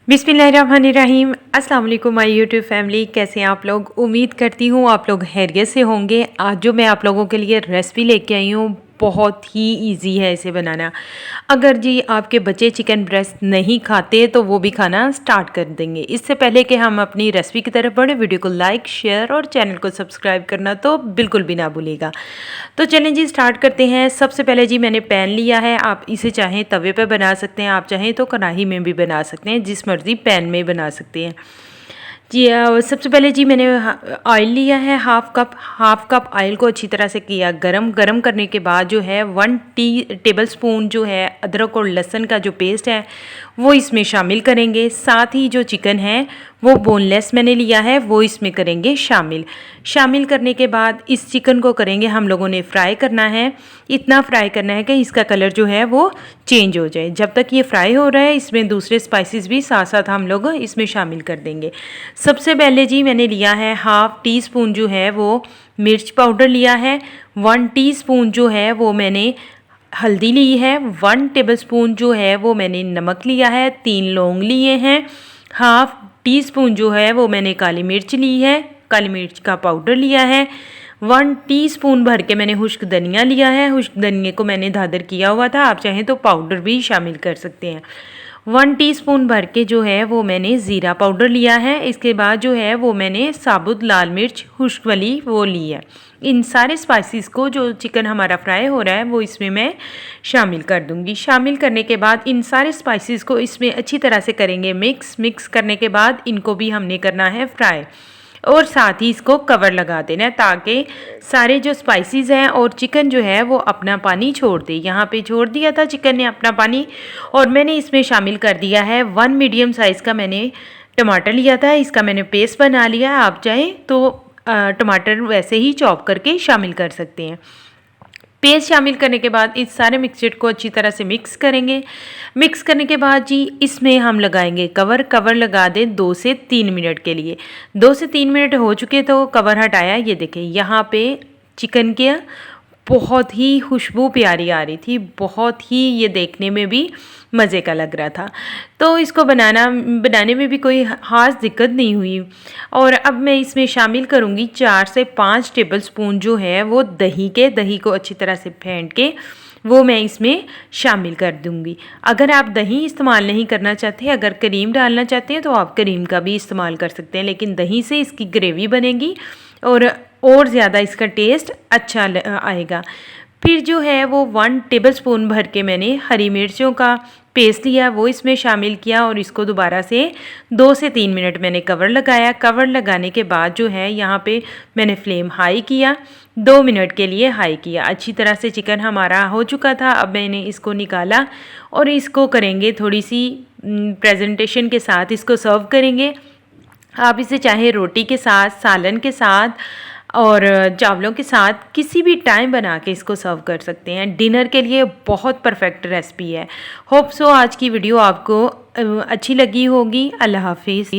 बिस्मिल्लाहिर्रहमानिर्रहीम। अस्सलाम वालेकुम माय यूट्यूब फैमिली, कैसे हैं आप लोग। उम्मीद करती हूँ आप लोग खैरियत से होंगे। आज जो मैं आप लोगों के लिए रेसिपी लेके आई हूँ बहुत ही इजी है इसे बनाना। अगर जी आपके बच्चे चिकन ब्रेस्ट नहीं खाते तो वो भी खाना स्टार्ट कर देंगे। इससे पहले कि हम अपनी रेसिपी की तरफ बढ़े, वीडियो को लाइक शेयर और चैनल को सब्सक्राइब करना तो बिल्कुल भी ना भूलिएगा। तो चलें जी स्टार्ट करते हैं। सबसे पहले जी मैंने पैन लिया है। आप इसे चाहें तवे पे बना सकते हैं, आप चाहें तो कढ़ाई में भी बना सकते हैं, जिस मर्ज़ी पैन में बना सकते हैं जी। सबसे पहले जी मैंने ऑयल लिया है हाफ कप ऑयल को अच्छी तरह से किया गरम करने के बाद जो है 1 टेबल स्पून जो है अदरक और लहसुन का जो पेस्ट है वो इसमें शामिल करेंगे। साथ ही जो चिकन है वो बोनलेस मैंने लिया है वो इसमें करेंगे शामिल करने के बाद इस चिकन को करेंगे हम लोगों ने फ्राई करना है। इतना फ्राई करना है कि इसका कलर जो है वो चेंज हो जाए। जब तक ये फ्राई हो रहा है इसमें दूसरे स्पाइसेस भी साथ साथ हम लोग इसमें शामिल कर देंगे। सबसे पहले जी मैंने लिया है हाफ टी स्पून जो है वो मिर्च पाउडर लिया है। 1 टीस्पून जो है वो मैंने हल्दी ली है। 1 टेबल स्पून जो है वो मैंने नमक लिया है। 3 लौंग लिए हैं। हाफ टी स्पून जो है वो मैंने काली मिर्च ली है, काली मिर्च का पाउडर लिया है। 1 टीस्पून भर के मैंने खुश्क धनिया लिया है। खुश्क धनिया को मैंने धादर किया हुआ था, आप चाहें तो पाउडर भी शामिल कर सकते हैं। 1 टीस्पून भर के जो है वो मैंने ज़ीरा पाउडर लिया है। इसके बाद जो है वो मैंने साबुत लाल मिर्च खुश्क वाली वो ली है। इन सारे स्पाइसेस को जो चिकन हमारा फ्राई हो रहा है वो इसमें मैं शामिल कर दूंगी। शामिल करने के बाद इन सारे स्पाइसेस को इसमें अच्छी तरह से करेंगे मिक्स करने के बाद इनको भी हमने करना है फ्राई और साथ ही इसको कवर लगा देना है ताकि सारे जो स्पाइसेस हैं और चिकन जो है वो अपना पानी छोड़ दे। यहाँ पे छोड़ दिया था चिकन ने अपना पानी और मैंने इसमें शामिल कर दिया है 1 मीडियम साइज़ का मैंने टमाटर लिया था। इसका मैंने पेस्ट बना लिया है, आप चाहें तो टमाटर वैसे ही चॉप करके शामिल कर सकते हैं। पेस्ट शामिल करने के बाद इस सारे मिक्सचर को अच्छी तरह से मिक्स करेंगे। मिक्स करने के बाद जी इसमें हम लगाएंगे कवर लगा दें 2 से 3 मिनट के लिए। 2 से 3 मिनट हो चुके तो कवर हटाया। ये देखें यहाँ पे चिकन के बहुत ही खुशबू प्यारी आ रही थी, बहुत ही ये देखने में भी मज़े का लग रहा था। तो इसको बनाने में भी कोई ख़ास दिक्कत नहीं हुई। और अब मैं इसमें शामिल करूँगी 4 से 5 टेबल स्पून जो है वो दही को अच्छी तरह से फेंट के वो मैं इसमें शामिल कर दूंगी। अगर आप दही इस्तेमाल नहीं करना चाहते, अगर करीम डालना चाहते हैं तो आप करीम का भी इस्तेमाल कर सकते हैं, लेकिन दही से इसकी ग्रेवी बनेगी और ज़्यादा इसका टेस्ट अच्छा आएगा। फिर जो है वो 1 टेबल स्पून भर के मैंने हरी मिर्चों का पेस्ट लिया वो इसमें शामिल किया और इसको दोबारा से 2 से 3 मिनट मैंने कवर लगाया। कवर लगाने के बाद जो है यहाँ पे मैंने फ्लेम हाई किया, 2 मिनट के लिए हाई किया। अच्छी तरह से चिकन हमारा हो चुका था। अब मैंने इसको निकाला और इसको करेंगे थोड़ी सी प्रेजेंटेशन के साथ इसको सर्व करेंगे। आप इसे चाहे रोटी के साथ, सालन के साथ और चावलों के साथ किसी भी टाइम बना के इसको सर्व कर सकते हैं। डिनर के लिए बहुत परफेक्ट रेसिपी है। होप सो आज की वीडियो आपको अच्छी लगी होगी। अल्लाह हाफिज़।